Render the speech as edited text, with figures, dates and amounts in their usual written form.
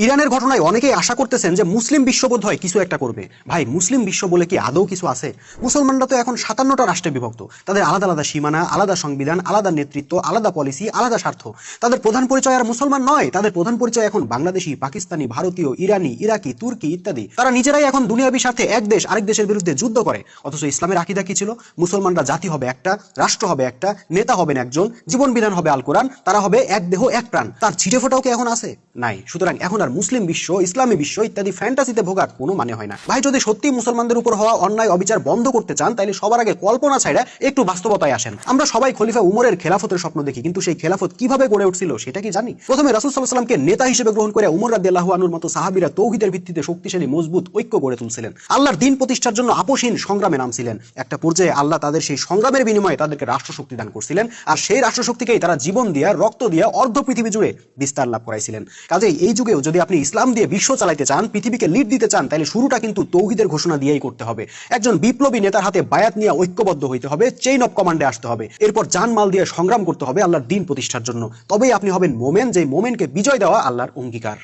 ইরানের ঘটনায় অনেকেই আশা করতেছেন যে মুসলিম বিশ্ব বোধহয় কিছু একটা করবে। ভাই, মুসলিম বিশ্ব বলে কি আদৌ কিছু আছে? মুসলমানরা তো এখন 57টা রাষ্ট্রে বিভক্ত। তাদের আলাদা আলাদা সীমানা, আলাদা সংবিধান, আলাদা নেতৃত্ব, আলাদা পলিসি, আলাদা স্বার্থ। তাদের প্রধান পরিচয় আর মুসলমান নয়, তাদের প্রধান পরিচয় এখন বাংলাদেশি, পাকিস্তানি, ভারতীয়, ইরানি, ইরাকি, তুর্কি ইত্যাদি। তারা নিজেরাই এখন দুনিয়াবি স্বার্থে এক দেশ আরেক দেশের বিরুদ্ধে যুদ্ধ করে। অথচ ইসলামের আকীদা কি ছিল? মুসলমানরা জাতি হবে একটা, রাষ্ট্র হবে একটা, নেতা হবেন একজন, জীবন বিধান হবে আল কোরআন, তারা হবে এক দেহ এক প্রাণ। তার ছিটে ফোটাও কি এখন আছে? নাই। সুতরাং এখন আর মুসলিম বিশ্ব, ইসলামী বিশ্ব ইত্যাদি ফ্যান্টাসিতে ভোগার কোনো মানে হয় না। ভাই, যদি সত্যি মুসলমানদের উপর হওয়া অন্যায় অবিচার বন্ধ করতে চান, তাহলে সবার আগে কল্পনা ছাড়া একটু বাস্তবতায় আসেন। আমরা সবাই খলিফা উমরের খেলাফতের স্বপ্ন দেখি, কিন্তু সেই খেলাফত কিভাবে গড়ে উঠছিল সেটা কি জানি? প্রথমে রাসূল সাল্লাল্লাহু আলাইহি ওয়াসাল্লামকে নেতা হিসেবে গ্রহণ করে উমর রাদিয়াল্লাহু আনহুর মতো সাহাবীরা তৌহিদের ভিত্তিতে শক্তিশালী মজবুত ঐক্য গড়ে তুলছিলেন। আল্লাহর দ্বীন প্রতিষ্ঠার জন্য আপোষহীন সংগ্রামে নামছিলেন। একটা পর্যায়ে আল্লাহ তাদের সেই সংগ্রামের বিনিময়ে তাদেরকে রাষ্ট্রশক্তি দান করছিলেন, আর সেই রাষ্ট্রশক্তিকেই তারা জীবন দিয়ে, রক্ত দিয়ে অর্ধ পৃথিবী জুড়ে বিস্তার লাভ করাইছিলেন। কাজেই এই যুগেও যদি আপনি ইসলাম দিয়ে বিশ্ব চালাইতে চান, পৃথিবীকে লিড দিতে চান, তাহলে শুরুটা কিন্তু তৌহিদের ঘোষণা দিয়েই করতে হবে। একজন বিপ্লবী নেতার হাতে বায়াত নিয়ে ঐক্যবদ্ধ হইতে হবে, চেইন অফ কমান্ডে আসতে হবে, এরপর জানমাল দিয়ে সংগ্রাম করতে হবে আল্লাহর দ্বীন প্রতিষ্ঠার জন্য। তবেই আপনি হবেন মোমেন, যে মোমেনকে বিজয় দেওয়া আল্লাহর অঙ্গীকার।